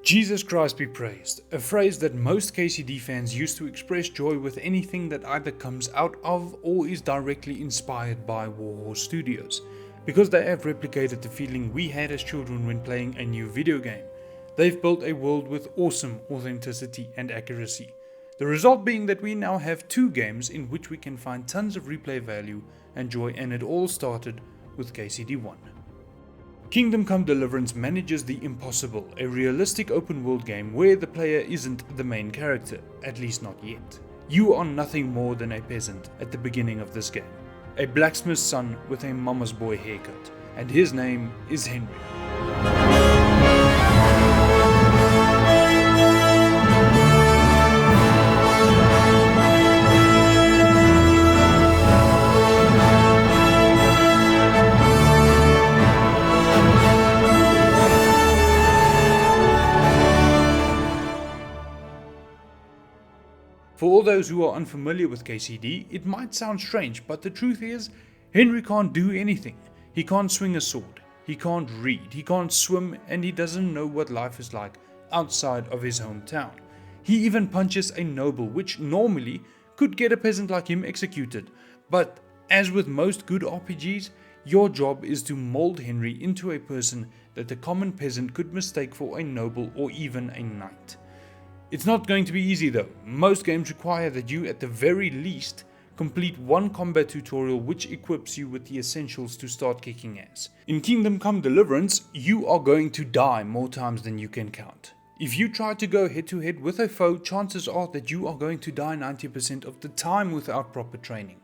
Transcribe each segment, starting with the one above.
Jesus Christ be praised, a phrase that most KCD fans use to express joy with anything that either comes out of or is directly inspired by Warhorse Studios, because they have replicated the feeling we had as children when playing a new video game. They've built a world with awesome authenticity and accuracy. The result being that we now have 2 games in which we can find tons of replay value and joy, and it all started with KCD 1. Kingdom Come Deliverance manages the impossible, a realistic open world game where the player isn't the main character, at least not yet. You are nothing more than a peasant at the beginning of this game, a blacksmith's son with a mama's boy haircut, and his name is Henry. For all those who are unfamiliar with KCD, it might sound strange, but the truth is, Henry can't do anything. He can't swing a sword, he can't read, he can't swim, and he doesn't know what life is like outside of his hometown. He even punches a noble, which normally could get a peasant like him executed. But as with most good RPGs, your job is to mold Henry into a person that the common peasant could mistake for a noble or even a knight. It's not going to be easy though. Most games require that you at the very least complete one combat tutorial which equips you with the essentials to start kicking ass. In Kingdom Come Deliverance, you are going to die more times than you can count. If you try to go head to head with a foe, chances are that you are going to die 90% of the time without proper training.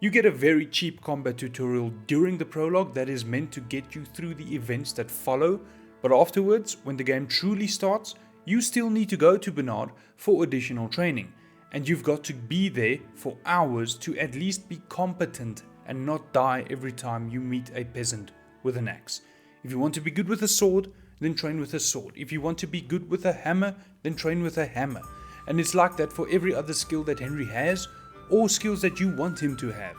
You get a very cheap combat tutorial during the prologue that is meant to get you through the events that follow, but afterwards, when the game truly starts, you still need to go to Bernard for additional training, and you've got to be there for hours to at least be competent and not die every time you meet a peasant with an axe. If you want to be good with a sword, then train with a sword. If you want to be good with a hammer, then train with a hammer. And it's like that for every other skill that Henry has, or skills that you want him to have.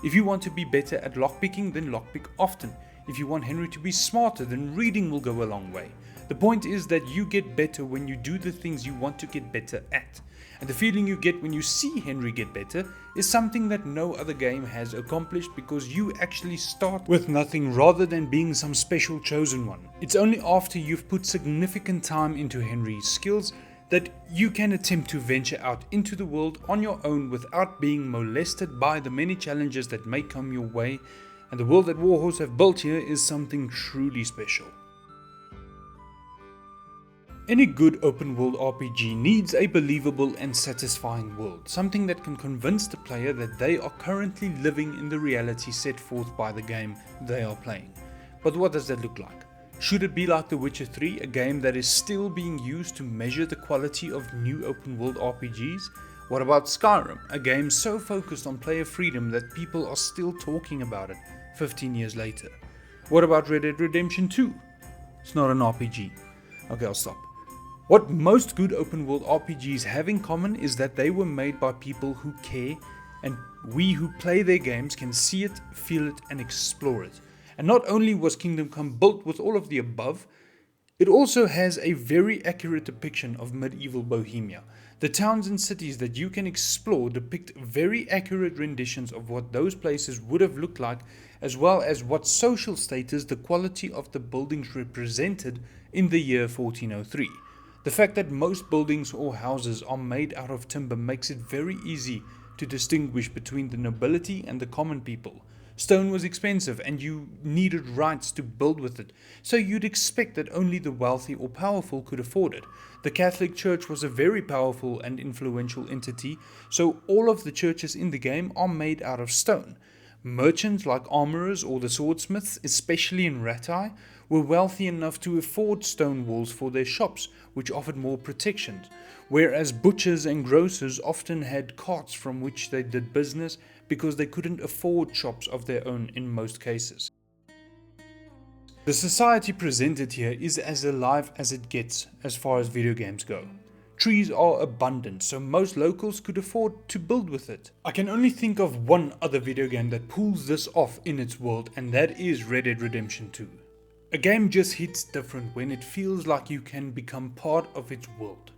If you want to be better at lockpicking, then lockpick often. If you want Henry to be smarter, then reading will go a long way. The point is that you get better when you do the things you want to get better at. And the feeling you get when you see Henry get better is something that no other game has accomplished, because you actually start with nothing rather than being some special chosen one. It's only after you've put significant time into Henry's skills that you can attempt to venture out into the world on your own without being molested by the many challenges that may come your way. And the world that Warhorse have built here is something truly special. Any good open world RPG needs a believable and satisfying world, something that can convince the player that they are currently living in the reality set forth by the game they are playing. But what does that look like? Should it be like The Witcher 3, a game that is still being used to measure the quality of new open world RPGs? What about Skyrim, a game so focused on player freedom that people are still talking about it 15 years later? What about Red Dead Redemption 2? It's not an RPG. Okay, I'll stop. What most good open world RPGs have in common is that they were made by people who care, and we who play their games can see it, feel it, and explore it. And not only was Kingdom Come built with all of the above, it also has a very accurate depiction of medieval Bohemia. The towns and cities that you can explore depict very accurate renditions of what those places would have looked like, as well as what social status the quality of the buildings represented in the year 1403. The fact that most buildings or houses are made out of timber makes it very easy to distinguish between the nobility and the common people. Stone was expensive and you needed rights to build with it, so you'd expect that only the wealthy or powerful could afford it. The Catholic Church was a very powerful and influential entity, so all of the churches in the game are made out of stone. Merchants like armorers or the swordsmiths, especially in Rattay, were wealthy enough to afford stone walls for their shops, which offered more protection, whereas butchers and grocers often had carts from which they did business because they couldn't afford shops of their own in most cases. The society presented here is as alive as it gets as far as video games go. Trees are abundant, so most locals could afford to build with it. I can only think of one other video game that pulls this off in its world, and that is Red Dead Redemption 2. A game just hits different when it feels like you can become part of its world.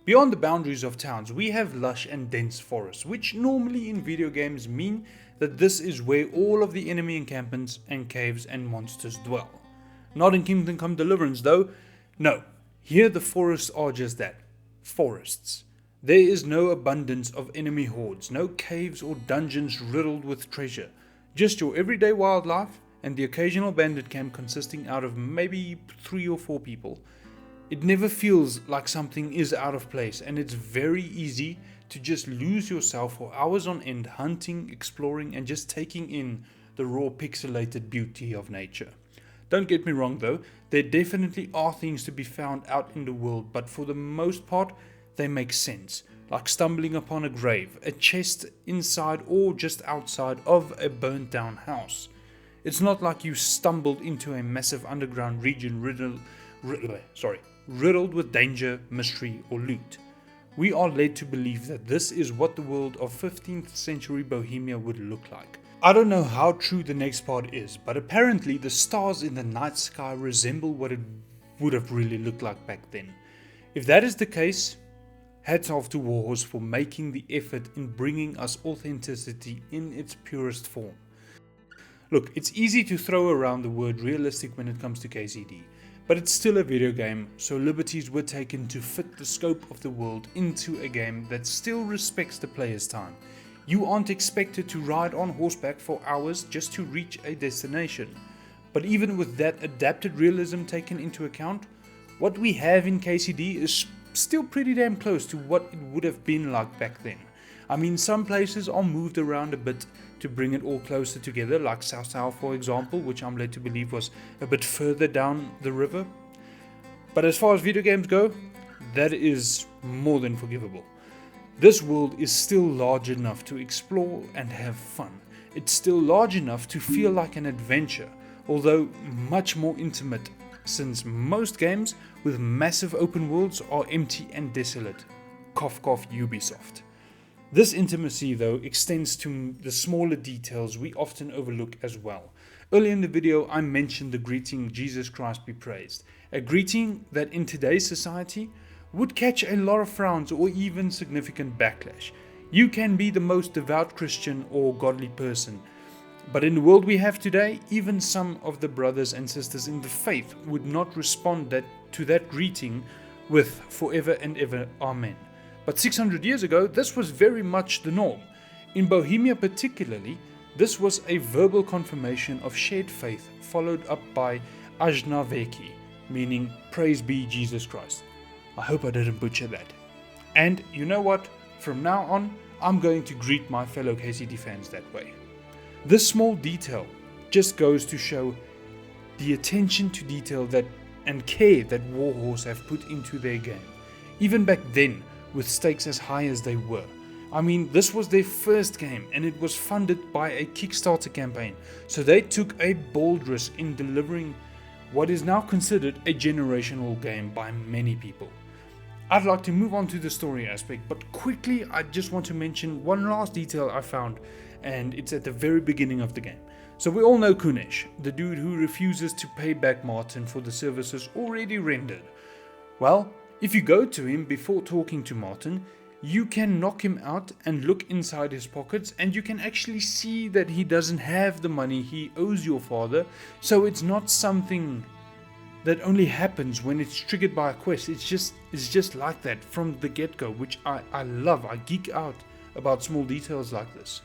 Beyond the boundaries of towns, we have lush and dense forests, which normally in video games mean that this is where all of the enemy encampments and caves and monsters dwell. Not in Kingdom Come Deliverance though. No, here the forests are just that, forests. There is no abundance of enemy hordes, no caves or dungeons riddled with treasure, just your everyday wildlife and the occasional bandit camp consisting out of maybe 3 or 4 people. It never feels like something is out of place, and it's very easy to just lose yourself for hours on end hunting, exploring, and just taking in the raw pixelated beauty of nature. Don't get me wrong though, there definitely are things to be found out in the world, but for the most part they make sense, like stumbling upon a grave, a chest inside or just outside of a burnt down house. It's not like you stumbled into a massive underground region riddled with danger, mystery, or loot. We are led to believe that this is what the world of 15th century Bohemia would look like. I don't know how true the next part is, but apparently the stars in the night sky resemble what it would have really looked like back then. If that is the case, hats off to Warhorse for making the effort in bringing us authenticity in its purest form. Look, it's easy to throw around the word realistic when it comes to KCD, but it's still a video game, so liberties were taken to fit the scope of the world into a game that still respects the player's time. You aren't expected to ride on horseback for hours just to reach a destination. But even with that adapted realism taken into account, what we have in KCD is still pretty damn close to what it would have been like back then. I mean, some places are moved around a bit to bring it all closer together, like Sao for example, which I'm led to believe was a bit further down the river. But as far as video games go, that is more than forgivable. This world is still large enough to explore and have fun. It's still large enough to feel like an adventure, although much more intimate, since most games with massive open worlds are empty and desolate. Cough cough Ubisoft. This intimacy though extends to the smaller details we often overlook as well. Earlier in the video I mentioned the greeting Jesus Christ be praised, a greeting that in today's society would catch a lot of frowns or even significant backlash. You can be the most devout Christian or godly person, but in the world we have today, even some of the brothers and sisters in the faith would not respond to that greeting with forever and ever Amen. But 600 years ago, this was very much the norm. In Bohemia particularly, this was a verbal confirmation of shared faith followed up by Ajna Veki, meaning praise be Jesus Christ. I hope I didn't butcher that. And you know what? From now on, I'm going to greet my fellow KCD fans that way. This small detail just goes to show the attention to detail that and care that Warhorse have put into their game. Even back then, with stakes as high as they were. I mean, this was their first game and it was funded by a Kickstarter campaign, so they took a bold risk in delivering what is now considered a generational game by many people. I'd like to move on to the story aspect, but quickly I just want to mention one last detail I found, and it's at the very beginning of the game. So we all know Kunesh, the dude who refuses to pay back Martin for the services already rendered. Well, if you go to him before talking to Martin, you can knock him out and look inside his pockets, and you can actually see that he doesn't have the money he owes your father, so it's not something that only happens when it's triggered by a quest. It's just like that from the get-go, which I love. I geek out about small details like this.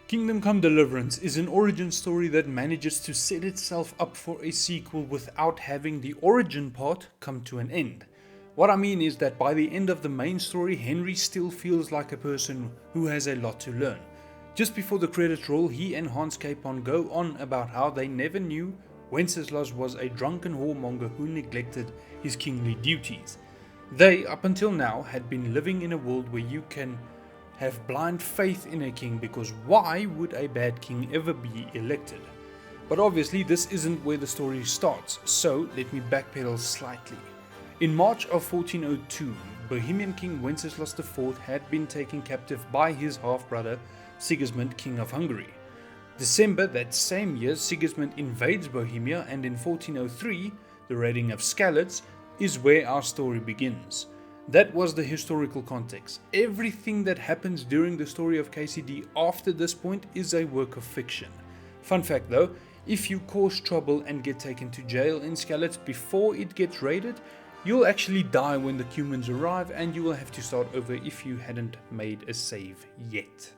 Kingdom Come Deliverance is an origin story that manages to set itself up for a sequel without having the origin part come to an end. What I mean is that by the end of the main story, Henry still feels like a person who has a lot to learn. Just before the credits roll, he and Hans Capon go on about how they never knew Wenceslas was a drunken whoremonger who neglected his kingly duties. They, up until now, had been living in a world where you can have blind faith in a king, because why would a bad king ever be elected? But obviously this isn't where the story starts, so let me backpedal slightly. In March of 1402, Bohemian King Wenceslas IV had been taken captive by his half-brother Sigismund, King of Hungary. December that same year, Sigismund invades Bohemia, and in 1403, the raiding of Skalitz is where our story begins. That was the historical context. Everything that happens during the story of KCD after this point is a work of fiction. Fun fact though, if you cause trouble and get taken to jail in Skalitz before it gets raided, you'll actually die when the Cumans arrive, and you will have to start over if you hadn't made a save yet.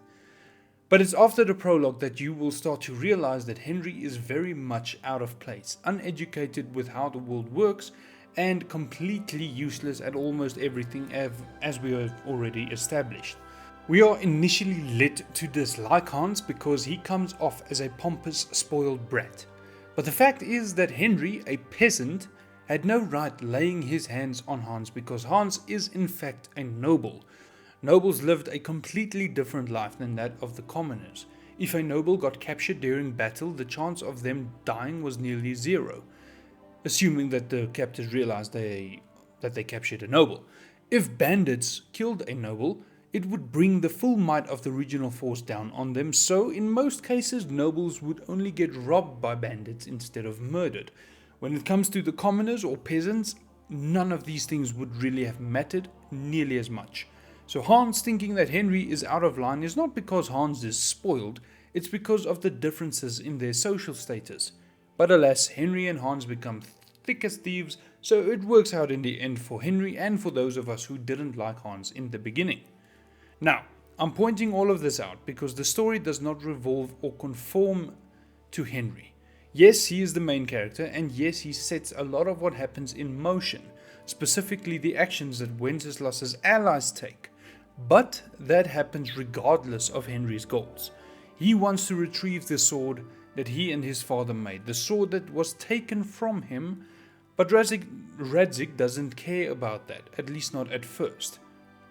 But it's after the prologue that you will start to realize that Henry is very much out of place, uneducated with how the world works, and completely useless at almost everything, as we have already established. We are initially led to dislike Hans because he comes off as a pompous, spoiled brat. But the fact is that Henry, a peasant, had no right laying his hands on Hans because Hans is in fact a noble. Nobles lived a completely different life than that of the commoners. If a noble got captured during battle, the chance of them dying was nearly zero, assuming that the captors realized that they captured a noble. If bandits killed a noble, it would bring the full might of the regional force down on them, so in most cases nobles would only get robbed by bandits instead of murdered. When it comes to the commoners or peasants, none of these things would really have mattered nearly as much. So Hans thinking that Henry is out of line is not because Hans is spoiled, it's because of the differences in their social status. But alas, Henry and Hans become thick as thieves, so it works out in the end for Henry and for those of us who didn't like Hans in the beginning. Now, I'm pointing all of this out because the story does not revolve or conform to Henry. Yes, he is the main character, and yes, he sets a lot of what happens in motion, specifically the actions that Wenceslas's allies take. But that happens regardless of Henry's goals. He wants to retrieve the sword that he and his father made, the sword that was taken from him, but Radzig doesn't care about that, at least not at first.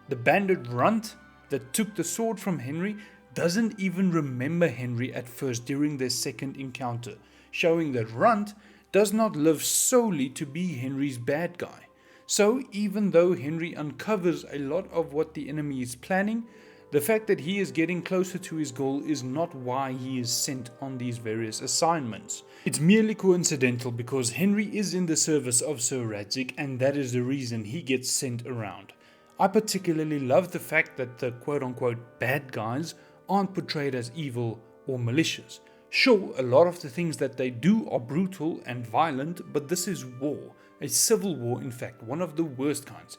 The bandit runt that took the sword from Henry doesn't even remember Henry at first during their second encounter, showing that Runt does not live solely to be Henry's bad guy. So even though Henry uncovers a lot of what the enemy is planning, the fact that he is getting closer to his goal is not why he is sent on these various assignments. It's merely coincidental because Henry is in the service of Sir Radzig, and that is the reason he gets sent around. I particularly love the fact that the quote-unquote bad guys aren't portrayed as evil or malicious. Sure, a lot of the things that they do are brutal and violent, but this is war. A civil war, in fact, one of the worst kinds.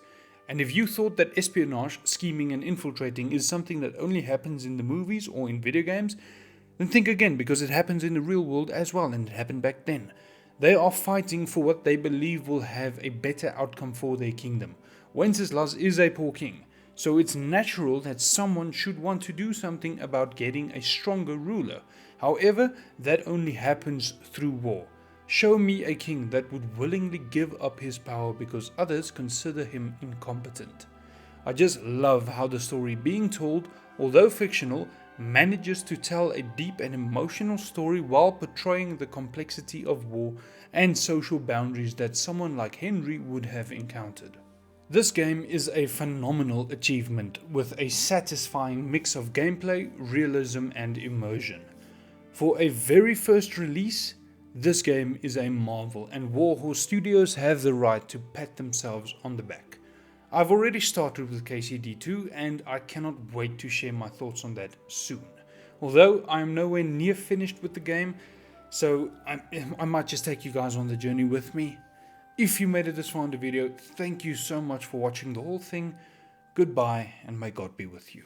And if you thought that espionage, scheming and infiltrating is something that only happens in the movies or in video games, then think again, because it happens in the real world as well, and it happened back then. They are fighting for what they believe will have a better outcome for their kingdom. Wenceslas is a poor king, so it's natural that someone should want to do something about getting a stronger ruler. However, that only happens through war. Show me a king that would willingly give up his power because others consider him incompetent. I just love how the story being told, although fictional, manages to tell a deep and emotional story while portraying the complexity of war and social boundaries that someone like Henry would have encountered. This game is a phenomenal achievement with a satisfying mix of gameplay, realism and immersion. For a very first release, this game is a marvel, and Warhorse Studios have the right to pat themselves on the back. I've already started with KCD2 and I cannot wait to share my thoughts on that soon. Although I am nowhere near finished with the game, so I might just take you guys on the journey with me. If you made it this far in the video, thank you so much for watching the whole thing. Goodbye, and may God be with you.